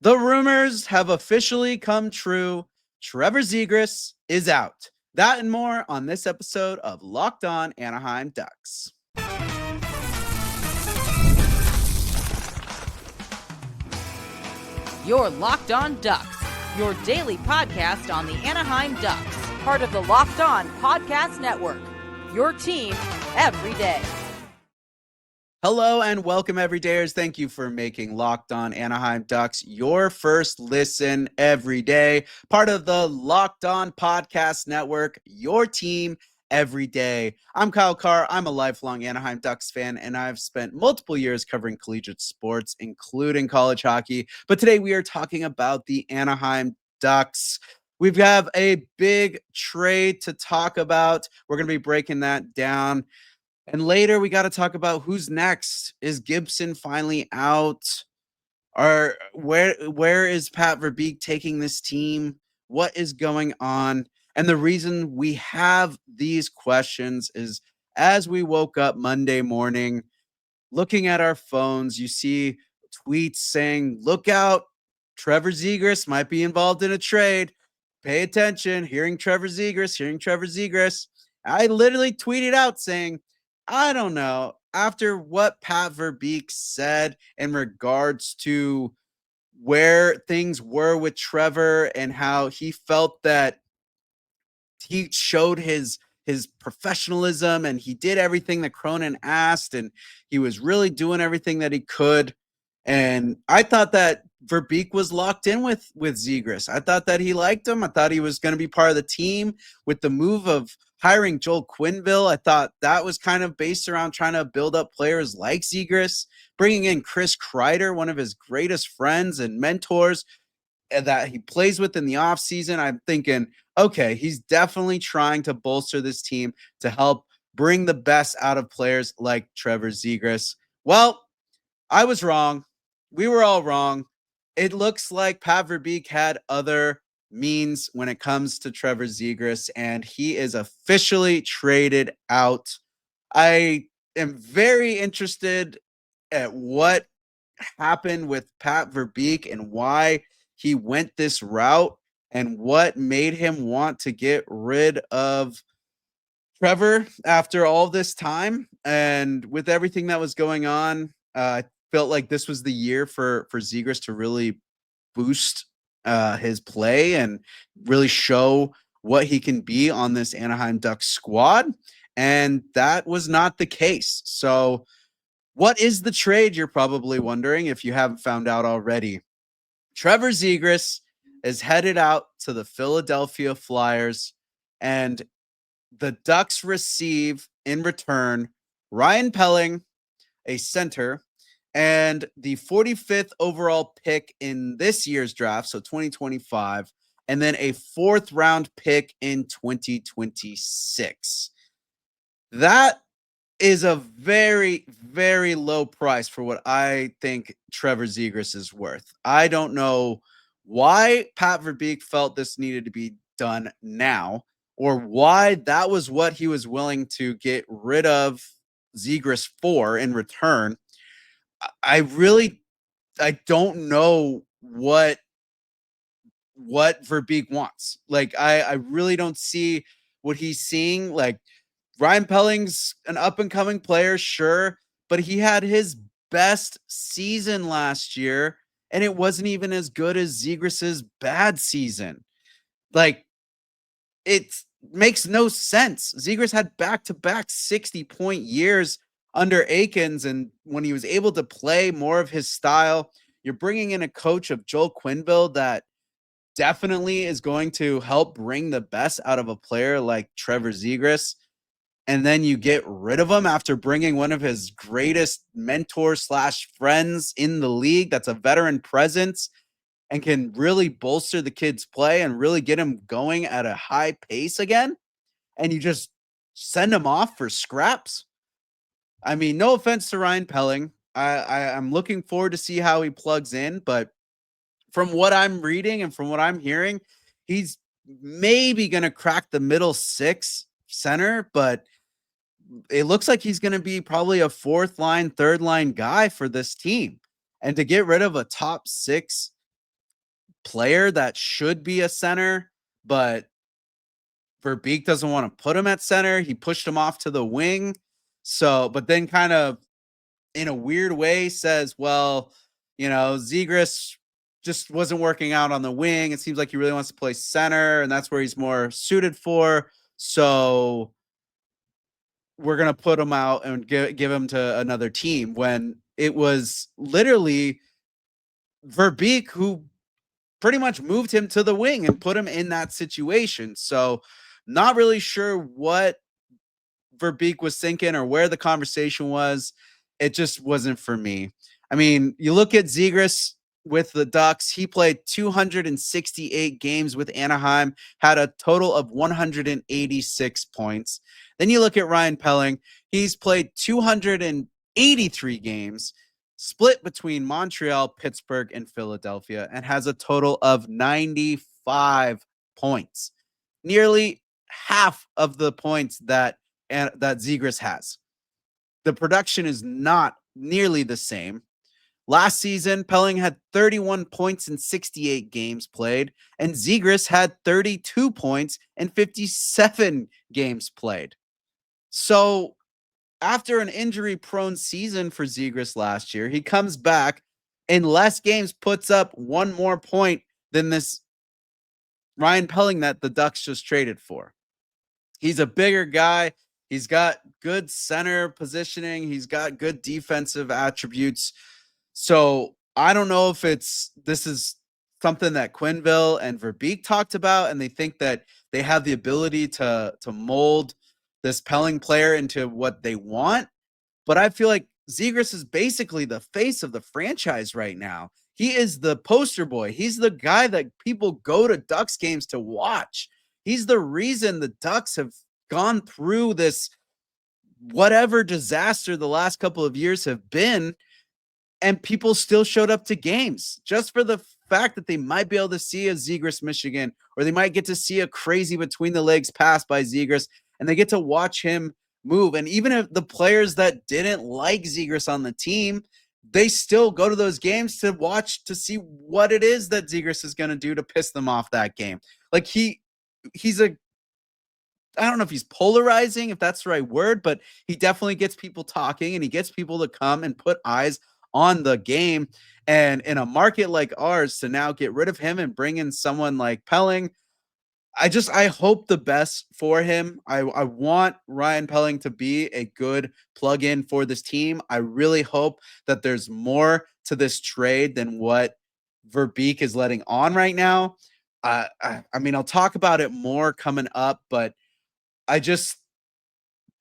The rumors have officially come true. Trevor Zegras is out. That and more on this episode of Locked On Anaheim Ducks. You're Locked On Ducks, your daily podcast on the Anaheim Ducks, part of the Locked On Podcast Network. Your team every day. Hello and welcome, everydayers. Thank you for making Locked On Anaheim Ducks your first listen every day. Part of the Locked On Podcast Network, your team every day. I'm Kyle Carr. I'm a lifelong Anaheim Ducks fan, and I've spent multiple years covering collegiate sports, including college hockey. But today we are talking about the Anaheim Ducks. We have a big trade to talk about. We're going to be breaking that down. And later, we got to talk about who's next. Is Gibson finally out? Or where is Pat Verbeek taking this team? What is going on? And the reason we have these questions is as we woke up Monday morning, looking at our phones, you see tweets saying, look out, Trevor Zegras might be involved in a trade. Pay attention, hearing Trevor Zegras. I literally tweeted out saying, I don't know, after what Pat Verbeek said in regards to where things were with Trevor and how he felt that he showed his professionalism and he did everything that Cronin asked and he was really doing everything that he could. And I thought that Verbeek was locked in with Zegras. I thought that he liked him. I thought he was going to be part of the team. With the move of hiring Joel Quenneville, I thought that was kind of based around trying to build up players like Zegras, bringing in Chris Kreider, one of his greatest friends and mentors that he plays with in the offseason. I'm thinking, okay, he's definitely trying to bolster this team to help bring the best out of players like Trevor Zegras. Well, I was wrong. We were all wrong. It looks like Pat Verbeek had other means when it comes to Trevor Zegras, and he is officially traded out. I am very interested at what happened with Pat Verbeek and why he went this route and what made him want to get rid of Trevor after all this time. And with everything that was going on, I felt like this was the year for Zegras to really boost his play and really show what he can be on this Anaheim Ducks squad. And that was not the case. So what is the trade, you're probably wondering if you haven't found out already. Trevor Zegras is headed out to the Philadelphia Flyers, and the Ducks receive in return Ryan Pelling, a center, and the 45th overall pick in this year's draft, so 2025, and then a 4th round pick in 2026. That is a very, very low price for what I think Trevor Zegras is worth. I don't know why Pat Verbeek felt this needed to be done now or why that was what he was willing to get rid of Zegras for in return. I don't know what Verbeek wants. Like, I really don't see what he's seeing. Like, Ryan Pelling's an up-and-coming player, sure, but he had his best season last year, and it wasn't even as good as Zegras's bad season. Like, it makes no sense. Zegras had back-to-back 60-point years under Aikens, and when he was able to play more of his style, you're bringing in a coach of Joel Quenneville that definitely is going to help bring the best out of a player like Trevor Zegras. And then you get rid of him after bringing one of his greatest mentors / friends in the league that's a veteran presence and can really bolster the kid's play and really get him going at a high pace again. And you just send him off for scraps. I mean, no offense to Ryan Pelling. I'm looking forward to see how he plugs in, but from what I'm reading and from what I'm hearing, he's maybe going to crack the middle 6 center, but it looks like he's going to be probably a 4th line, 3rd line guy for this team. And to get rid of a top 6 player that should be a center, but Verbeek doesn't want to put him at center. He pushed him off to the wing. So, but then kind of in a weird way says, well, Zegras just wasn't working out on the wing. It seems like he really wants to play center, and that's where he's more suited for. So we're going to put him out and give him to another team, when it was literally Verbeek who pretty much moved him to the wing and put him in that situation. So not really sure what Verbeek was thinking or where the conversation was. It just wasn't for me. I mean, you look at Zegras with the Ducks. He played 268 games with Anaheim, had a total of 186 points. Then you look at Ryan Pelling. He's played 283 games, split between Montreal, Pittsburgh, and Philadelphia, and has a total of 95 points. Nearly half of the points that Zegras has. The production is not nearly the same. Last season, Pelling had 31 points in 68 games played, and Zegras had 32 points in 57 games played. So after an injury-prone season for Zegras last year, he comes back in less games, puts up one more point than this Ryan Pelling that the Ducks just traded for. He's a bigger guy. He's got good center positioning. He's got good defensive attributes. So I don't know if this is something that Quenneville and Verbeek talked about, and they think that they have the ability to mold this Pelling player into what they want. But I feel like Zegras is basically the face of the franchise right now. He is the poster boy. He's the guy that people go to Ducks games to watch. He's the reason the Ducks have gone through this whatever disaster the last couple of years have been, and people still showed up to games just for the fact that they might be able to see a Zegras Michigan, or they might get to see a crazy between the legs pass by Zegras, and they get to watch him move. And even if the players that didn't like Zegras on the team, they still go to those games to watch, to see what it is that Zegras is going to do to piss them off that game. Like he's I don't know if he's polarizing, if that's the right word, but he definitely gets people talking, and he gets people to come and put eyes on the game. And in a market like ours, to now get rid of him and bring in someone like Pelling, I hope the best for him. I want Ryan Pelling to be a good plug-in for this team. I really hope that there's more to this trade than what Verbeek is letting on right now. I mean, I'll talk about it more coming up, but I just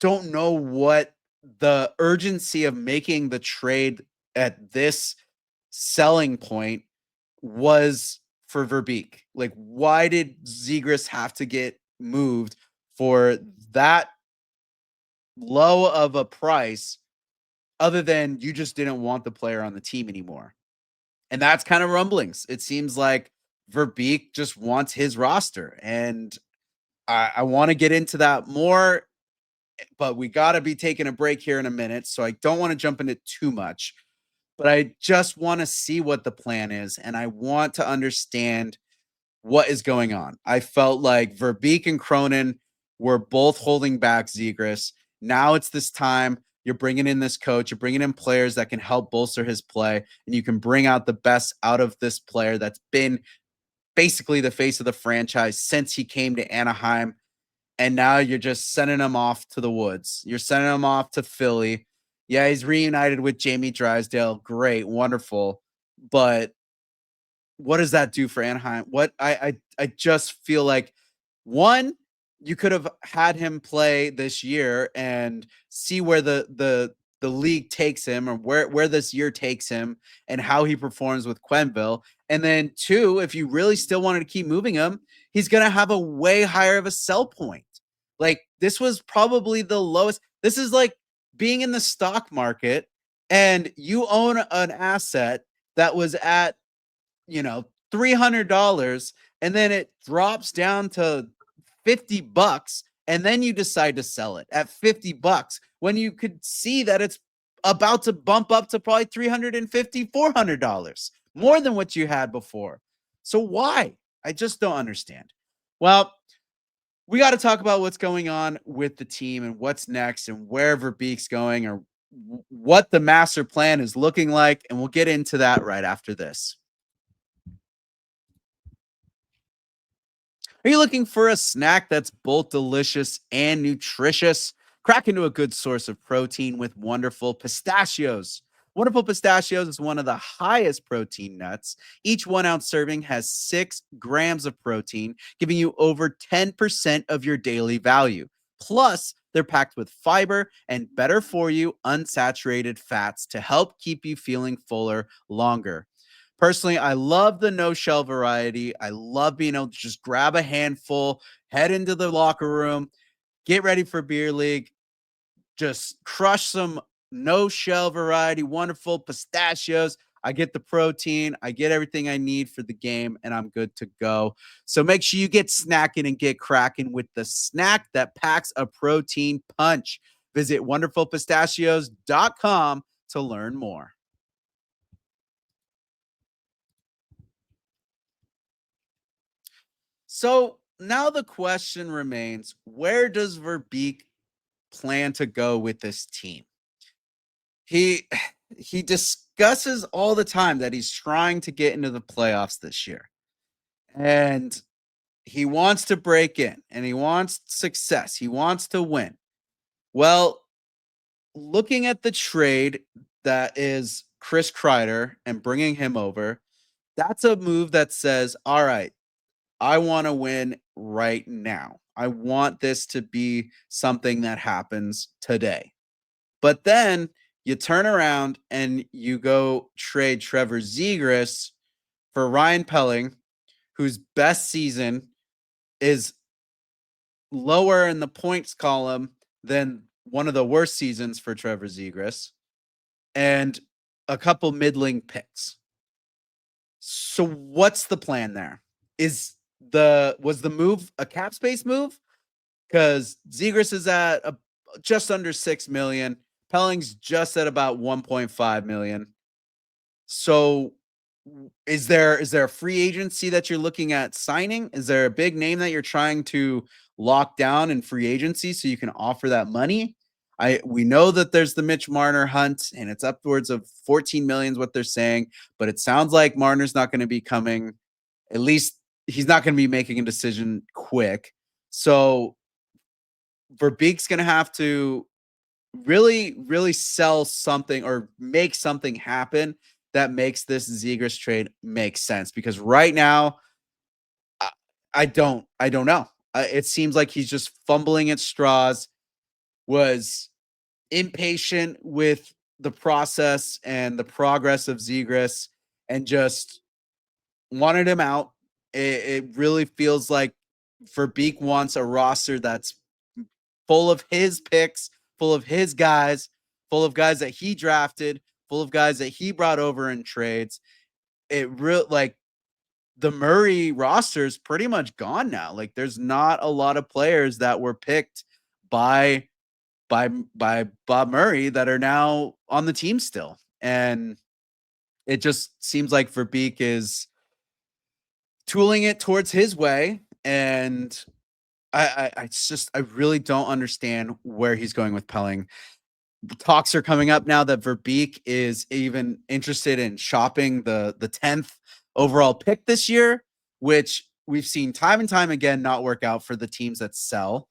don't know what the urgency of making the trade at this selling point was for Verbeek. Like, why did Zegras have to get moved for that low of a price, other than you just didn't want the player on the team anymore? And that's kind of rumblings. It seems like Verbeek just wants his roster, and I want to get into that more, but we got to be taking a break here in a minute, so I don't want to jump into too much. But I just want to see what the plan is, and I want to understand what is going on. I felt like Verbeek and Cronin were both holding back Zegras. Now it's this time. You're bringing in this coach. You're bringing in players that can help bolster his play, and you can bring out the best out of this player that's been basically the face of the franchise since he came to Anaheim. And now you're just sending him off to the woods. You're sending him off to Philly. Yeah, he's reunited with Jamie Drysdale. Great, wonderful. But what does that do for Anaheim? What I just feel like, one, you could have had him play this year and see where the league takes him, or where this year takes him, and how he performs with Quenneville. And then two, if you really still wanted to keep moving him, he's going to have a way higher of a sell point. Like, this was probably the lowest. This is like being in the stock market and you own an asset that was at, $300, and then it drops down to $50, and then you decide to sell it at $50 when you could see that it's about to bump up to probably $350, $400, more than what you had before. So why? I just don't understand. Well, we got to talk about what's going on with the team and what's next and where Verbeek's going or what the master plan is looking like. And we'll get into that right after this. Are you looking for a snack that's both delicious and nutritious? Crack into a good source of protein with Wonderful Pistachios. Wonderful Pistachios is one of the highest protein nuts. Each 1 ounce serving has 6 grams of protein, giving you over 10% of your daily value. Plus, they're packed with fiber and better for you unsaturated fats to help keep you feeling fuller longer. Personally, I love the no shell variety. I love being able to just grab a handful, head into the locker room, get ready for beer league, just crush some no shell variety, Wonderful Pistachios. I get the protein, I get everything I need for the game, and I'm good to go. So make sure you get snacking and get cracking with the snack that packs a protein punch. Visit wonderfulpistachios.com to learn more. So now the question remains, where does Verbeek plan to go with this team? He he discusses all the time that he's trying to get into the playoffs this year. And he wants to break in and he wants success. He wants to win. Well, looking at the trade that is Chris Kreider and bringing him over, that's a move that says, all right, I want to win right now. I want this to be something that happens today. But then you turn around and you go trade Trevor Zegras for Ryan Pelling, whose best season is lower in the points column than one of the worst seasons for Trevor Zegras, and a couple middling picks. So what's the plan there? Was the move a cap space move? Because Zegras is at just under 6 million. Pelling's just at about 1.5 million. So is there a free agency that you're looking at signing? Is there a big name that you're trying to lock down in free agency so you can offer that money? We know that there's the Mitch Marner hunt and it's upwards of 14 million is what they're saying, but it sounds like Marner's not going to be coming. At least he's not going to be making a decision quick. So Verbeek's going to have to really, really sell something or make something happen that makes this Zegras trade make sense. Because right now, I don't know. It seems like he's just fumbling at straws. Was impatient with the process and the progress of Zegras, and just wanted him out. It really feels like Verbeek wants a roster that's full of his picks, full of his guys, full of guys that he drafted, full of guys that he brought over in trades. It real like the Murray roster is pretty much gone now. Like there's not a lot of players that were picked by Bob Murray that are now on the team still. And it just seems like Verbeek is tooling it towards his way. And I really don't understand where he's going with Pelling. The talks are coming up now that Verbeek is even interested in shopping the 10th overall pick this year, which we've seen time and time again not work out for the teams that sell.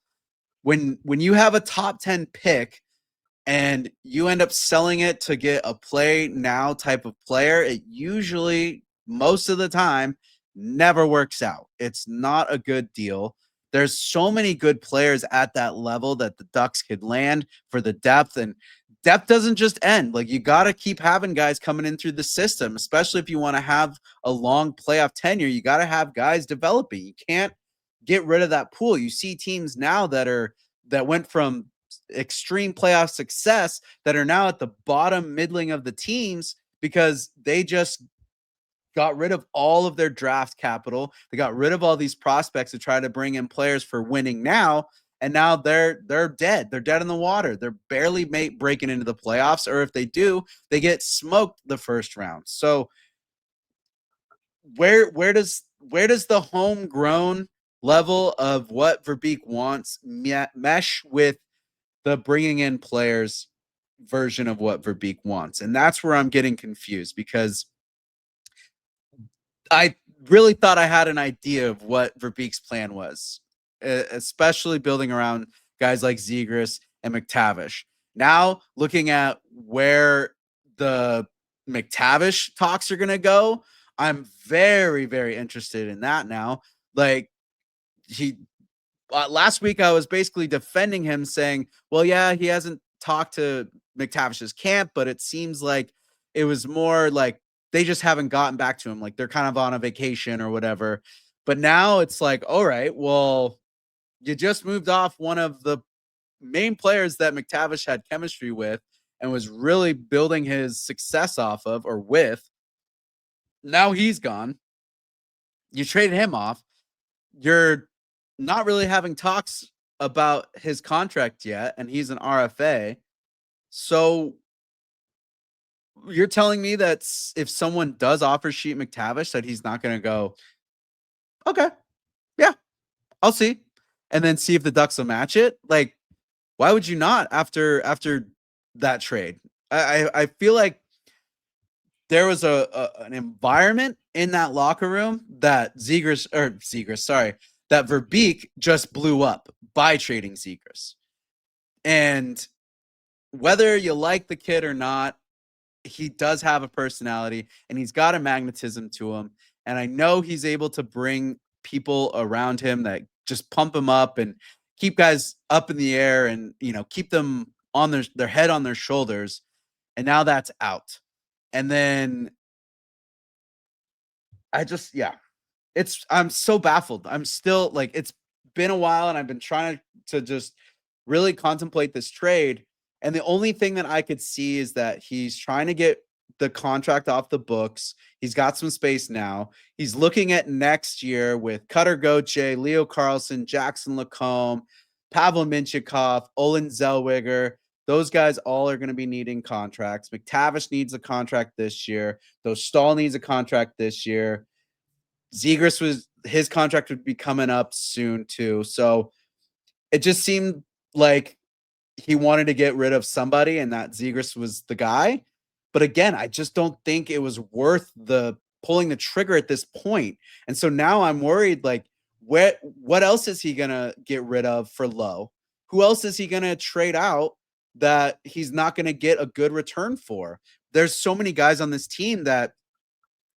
When you have a top 10 pick and you end up selling it to get a play now type of player, it usually, most of the time, never works out. It's not a good deal. There's so many good players at that level that the Ducks could land for the depth, and depth doesn't just end. Like you got to keep having guys coming in through the system, especially if you want to have a long playoff tenure. You got to have guys developing. You can't get rid of that pool. You see teams now that went from extreme playoff success that are now at the bottom middling of the teams because they just got rid of all of their draft capital. They got rid of all these prospects to try to bring in players for winning now. And now they're dead. They're dead in the water. They're barely breaking into the playoffs. Or if they do, they get smoked the first round. So where does the homegrown level of what Verbeek wants mesh with the bringing in players version of what Verbeek wants? And that's where I'm getting confused, because I really thought I had an idea of what Verbeek's plan was, especially building around guys like Zegras and McTavish. Now, looking at where the McTavish talks are going to go, I'm very, very interested in that now. Like, he last week, I was basically defending him, saying, well, yeah, he hasn't talked to McTavish's camp, but it seems like it was more like they just haven't gotten back to him. Like, they're kind of on a vacation or whatever. But now it's like, all right, well, you just moved off one of the main players that McTavish had chemistry with and was really building his success off of or with. Now he's gone. You traded him off. You're not really having talks about his contract yet, and he's an RFA. So you're telling me that if someone does offer Sheet McTavish, that he's not going to go, okay, yeah, I'll see, and then see if the Ducks will match it? Like, why would you not after that trade? I feel like there was an environment in that locker room that that Verbeek just blew up by trading Zegras. And whether you like the kid or not, he does have a personality and he's got a magnetism to him. And I know he's able to bring people around him that just pump him up and keep guys up in the air and, keep them on their head on their shoulders. And now that's out. And then I'm so baffled. I'm still like, it's been a while and I've been trying to just really contemplate this trade. And the only thing that I could see is that he's trying to get the contract off the books. He's got some space now. He's looking at next year with Cutter Gauthier, Leo Carlson, Jackson Lacombe, Pavel Minchikov, Olin Zellweger. Those guys all are going to be needing contracts. McTavish needs a contract this year. Stahl needs a contract this year. Zegras his contract would be coming up soon too. So it just seemed like he wanted to get rid of somebody and that Zegras was the guy. But again, I just don't think it was worth the pulling the trigger at this point. And so now I'm worried, like, what else is he going to get rid of for low? Who else is he going to trade out that he's not going to get a good return for? There's so many guys on this team that,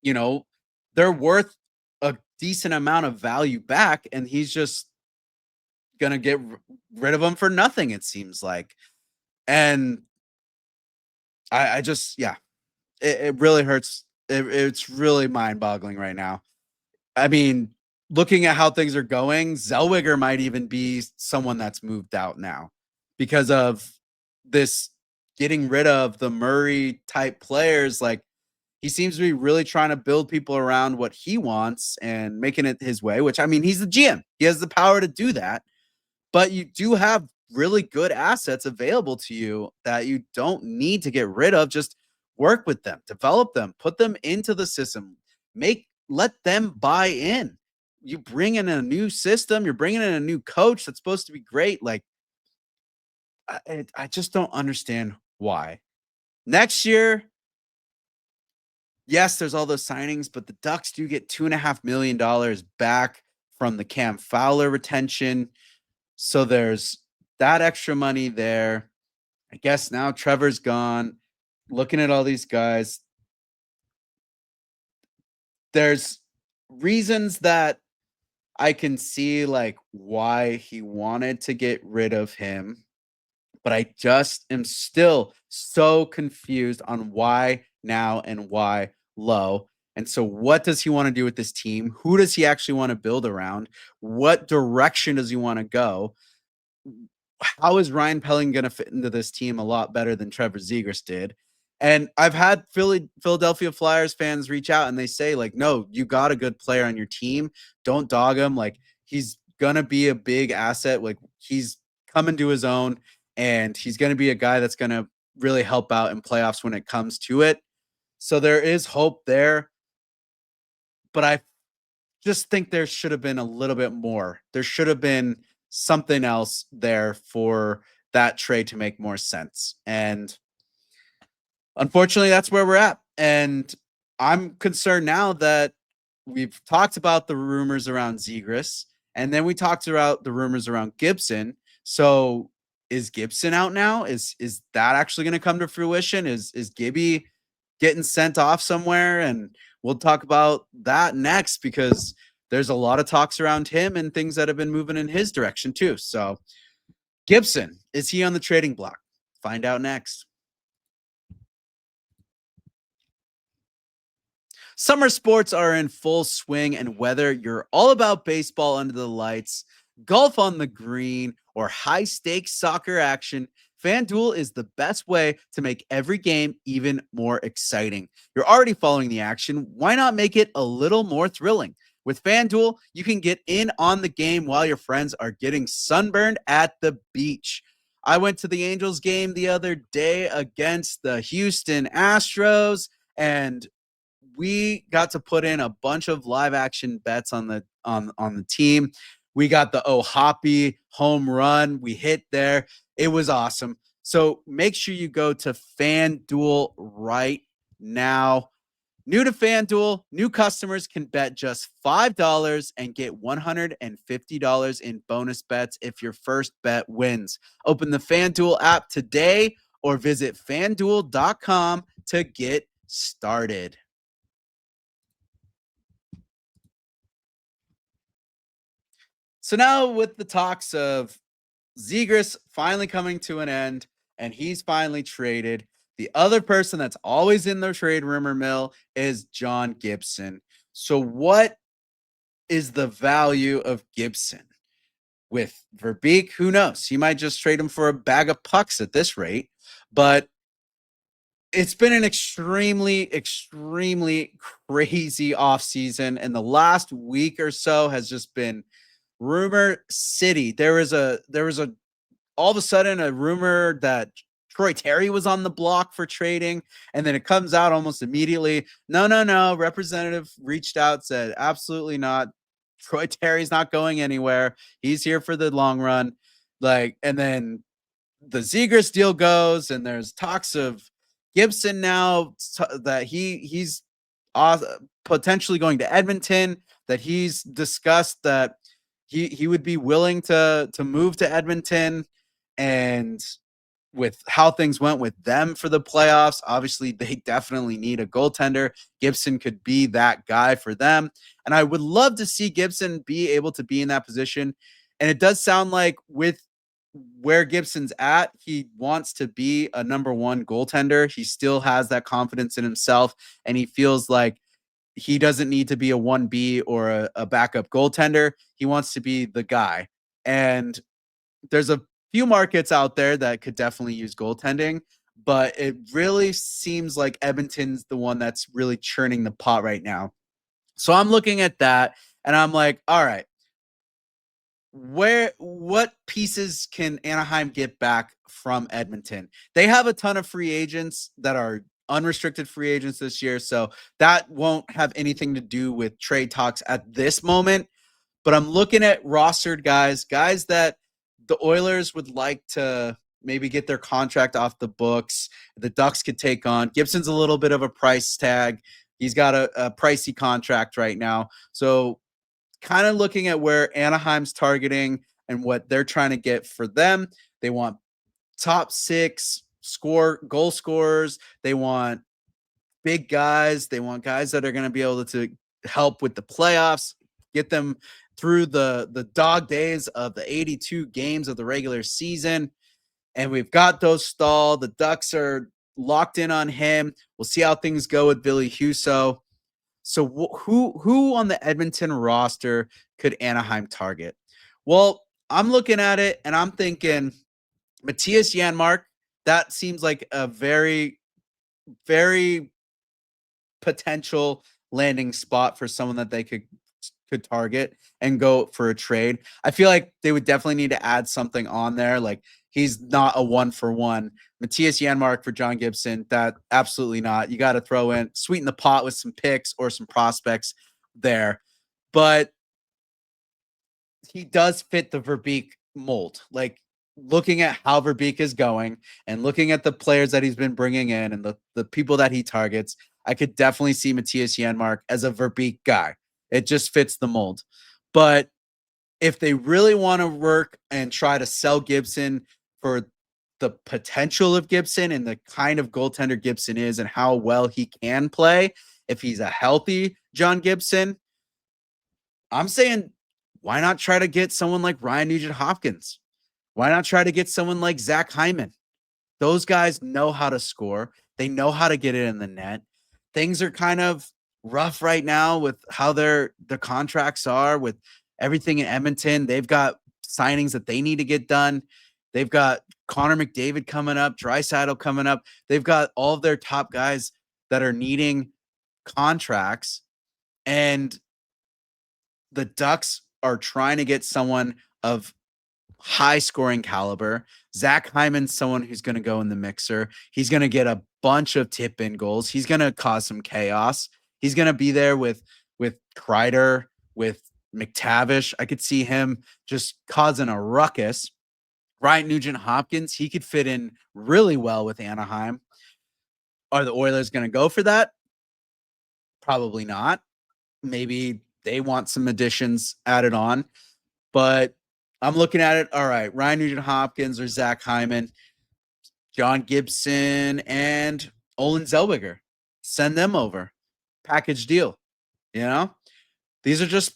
they're worth a decent amount of value back, and he's just going to get rid of them for nothing, it seems like. And I just, yeah, it really hurts. It's really mind boggling right now. I mean, looking at how things are going, Zellweger might even be someone that's moved out now because of this getting rid of the Murray type players. Like, he seems to be really trying to build people around what he wants and making it his way, which, I mean, he's the GM. He has the power to do that. But you do have really good assets available to you that you don't need to get rid of. Just work with them, develop them, put them into the system, let them buy in. You bring in a new system, you're bringing in a new coach that's supposed to be great. Like, I just don't understand why. Next year, yes, there's all those signings, but the Ducks do get $2.5 million back from the Cam Fowler retention. So there's that extra money there. I guess now Trevor's gone. Looking at all these guys, there's reasons that I can see, like, why he wanted to get rid of him. But I just am still so confused on why now and why low. And so what does he want to do with this team? Who does he actually want to build around? What direction does he want to go? How is Ryan Pelling going to fit into this team a lot better than Trevor Zegras did? And I've had Philadelphia Flyers fans reach out and they say, like, no, you got a good player on your team. Don't dog him. Like, he's going to be a big asset. Like, he's coming to his own and he's going to be a guy that's going to really help out in playoffs when it comes to it. So there is hope there. but I just think there should have been a little bit more. There should have been something else there for that trade to make more sense. And unfortunately, that's where we're at. And I'm concerned now that we've talked about the rumors around Zegras, and then we talked about the rumors around Gibson. So is Gibson out now? Is that actually going to come to fruition? Is Gibby getting sent off somewhere? And we'll talk about that next because there's a lot of talks around him and things that have been moving in his direction too. So Gibson, is he on the trading block? Find out next. Summer sports are in full swing, and whether you're all about baseball under the lights, golf on the green, or high stakes soccer action, FanDuel is the best way to make every game even more exciting. You're already following the action. Why not make it a little more thrilling? With FanDuel, you can get in on the game while your friends are getting sunburned at the beach. I went to the Angels game the other day against the Houston Astros, and we got to put in a bunch of live action bets on the team. We got the Hoppy home run. We hit there. It was awesome. So make sure you go to FanDuel right now. New to FanDuel, new customers can bet just $5 and get $150 in bonus bets if your first bet wins. Open the FanDuel app today or visit FanDuel.com to get started. So now with the talks of Zegras finally coming to an end and he's finally traded, the other person that's always in the trade rumor mill is John Gibson. So what is the value of Gibson? With Verbeek, who knows? He might just trade him for a bag of pucks at this rate. But it's been an extremely crazy offseason. And the last week or so has just been rumor city. There was a all of a sudden a rumor that Troy Terry was on the block for trading, and then it comes out almost immediately. No. Representative reached out, said absolutely not. Troy Terry's not going anywhere. He's here for the long run. And then the Zegras deal goes, and there's talks of Gibson now that he's potentially going to Edmonton. That he's discussed that he would be willing to move to Edmonton, and with how things went with them for the playoffs, obviously they definitely need a goaltender. Gibson could be that guy for them, and I would love to see Gibson be able to be in that position. And it does sound like with where Gibson's at, he wants to be a number one goaltender. He still has that confidence in himself, and he feels like he doesn't need to be a 1B or a backup goaltender. He wants to be the guy. And there's a few markets out there that could definitely use goaltending, but it really seems like Edmonton's the one that's really churning the pot right now. So I'm looking at that and I'm like, all right, what pieces can Anaheim get back from Edmonton? They have a ton of free agents that are unrestricted free agents this year, so that won't have anything to do with trade talks at this moment. But I'm looking at rostered guys that the Oilers would like to maybe get their contract off the books. The Ducks could take on. Gibson's a little bit of a price tag. He's got a pricey contract right now. So kind of looking at where Anaheim's targeting and what they're trying to get for them. They want top six goal scorers. They want big guys. They want guys that are going to be able to help with the playoffs, get them through the dog days of the 82 games of the regular season. And we've got those stalled. The Ducks are locked in on him. We'll see how things go with Billy Husso. So who on the Edmonton roster could Anaheim target? Well, I'm looking at it and I'm thinking Matthias Janmark. That seems like a very, very potential landing spot for someone that they could target and go for a trade. I feel like they would definitely need to add something on there. Like he's not a 1-for-1. Matthias Janmark for John Gibson, that absolutely not. You got to throw in, sweeten the pot with some picks or some prospects. there, but he does fit the Verbeek mold. Like, looking at how Verbeek is going and looking at the players that he's been bringing in and the people that he targets, I could definitely see Matthias Janmark as a Verbeek guy. It just fits the mold. But if they really want to work and try to sell Gibson for the potential of Gibson and the kind of goaltender Gibson is and how well he can play, if he's a healthy John Gibson, I'm saying, why not try to get someone like Ryan Nugent-Hopkins? Why not try to get someone like Zach Hyman? Those guys know how to score. They know how to get it in the net. Things are kind of rough right now with how the contracts are, with everything in Edmonton. They've got signings that they need to get done. They've got Connor McDavid coming up, Draisaitl coming up. They've got all of their top guys that are needing contracts, and the Ducks are trying to get someone of high scoring caliber. Zach Hyman's someone who's going to go in the mixer. He's going to get a bunch of tip in goals. He's going to cause some chaos. He's going to be there with Kreider, with McTavish. I could see him just causing a ruckus. Ryan Nugent-Hopkins, he could fit in really well with Anaheim. Are the Oilers going to go for that? Probably not. Maybe they want some additions added on, but I'm looking at it. All right, Ryan Nugent-Hopkins or Zach Hyman, John Gibson, and Olin Zellweger. Send them over. Package deal. You know, these are just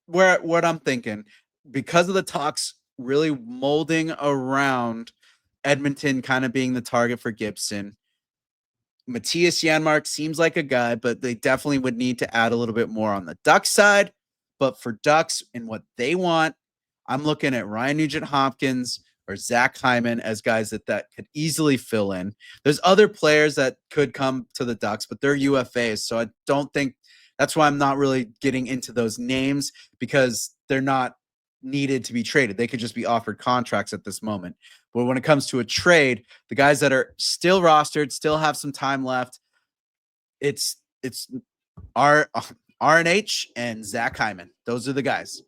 what I'm thinking, because of the talks really molding around Edmonton kind of being the target for Gibson. Matthias Janmark seems like a guy, but they definitely would need to add a little bit more on the Ducks side. But for Ducks and what they want, I'm looking at Ryan Nugent-Hopkins or Zach Hyman as guys that could easily fill in. There's other players that could come to the Ducks, but they're UFAs. So I don't think that's why I'm not really getting into those names, because they're not needed to be traded. They could just be offered contracts at this moment. But when it comes to a trade, the guys that are still rostered, still have some time left, it's RNH and Zach Hyman. Those are the guys.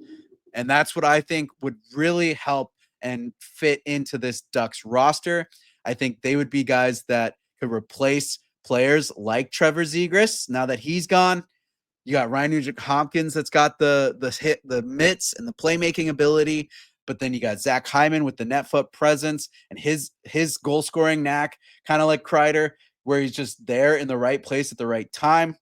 And that's what I think would really help and fit into this Ducks roster. I think they would be guys that could replace players like Trevor Zegras. Now that he's gone, you got Ryan Nugent-Hopkins that's got the mitts and the playmaking ability, but then you got Zach Hyman with the net foot presence and his goal scoring knack, kind of like Kreider, where he's just there in the right place at the right time.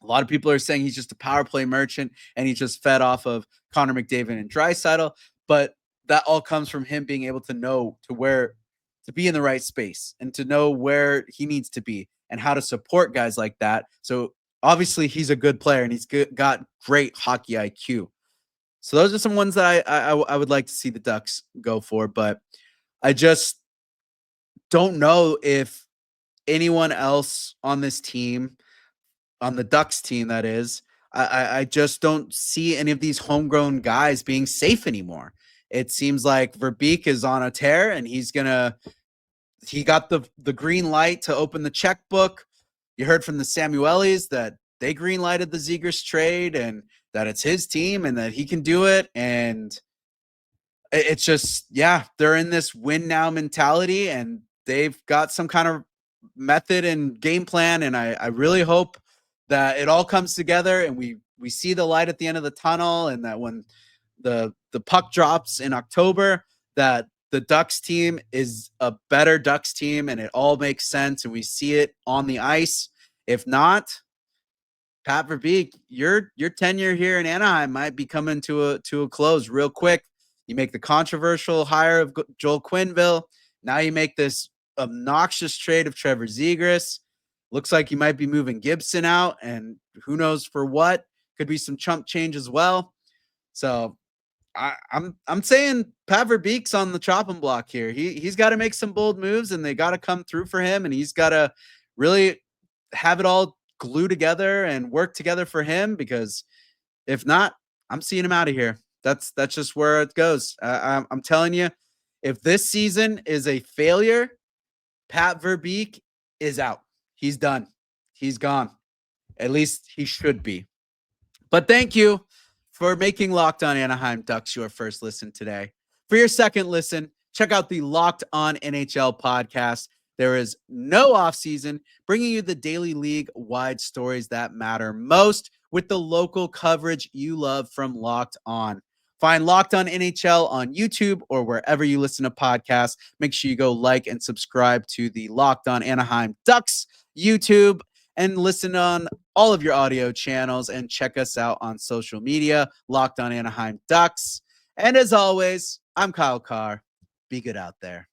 A lot of people are saying he's just a power play merchant and he's just fed off of Connor McDavid and Draisaitl, but that all comes from him being able to know to be in the right space and to know where he needs to be and how to support guys like that. So obviously he's a good player and he's got great hockey IQ. So those are some ones that I would like to see the Ducks go for, but I just don't know if anyone else on this team, on the Ducks team, that is, I just don't see any of these homegrown guys being safe anymore. It seems like Verbeek is on a tear and he got the green light to open the checkbook. You heard from the Samuelis that they green lighted the Zegras trade and that it's his team and that he can do it. And it's just, yeah, they're in this win now mentality and they've got some kind of method and game plan. And I really hope that it all comes together and we see the light at the end of the tunnel, and that when the puck drops in October, that the Ducks team is a better Ducks team and it all makes sense and we see it on the ice. If not, Pat Verbeek, your tenure here in Anaheim might be coming to a close real quick. You make the controversial hire of Joel Quenneville. Now you make this obnoxious trade of Trevor Zegras. Looks like you might be moving Gibson out, and who knows for what. Could be some chump change as well. So I'm saying Pat Verbeek's on the chopping block here. He's got to make some bold moves, and they got to come through for him, and he's got to really have it all glue together and work together for him, because if not, I'm seeing him out of here. That's just where it goes. I'm telling you, if this season is a failure, Pat Verbeek is out. He's done. He's gone. At least he should be. But thank you for making Locked On Anaheim Ducks your first listen today. For your second listen, check out the Locked On NHL podcast. There is no offseason, bringing you the daily league-wide stories that matter most with the local coverage you love from Locked On. Find Locked On NHL on YouTube or wherever you listen to podcasts. Make sure you go like and subscribe to the Locked On Anaheim Ducks YouTube and listen on all of your audio channels and check us out on social media, Locked On Anaheim Ducks. And as always, I'm Kyle Carr. Be good out there.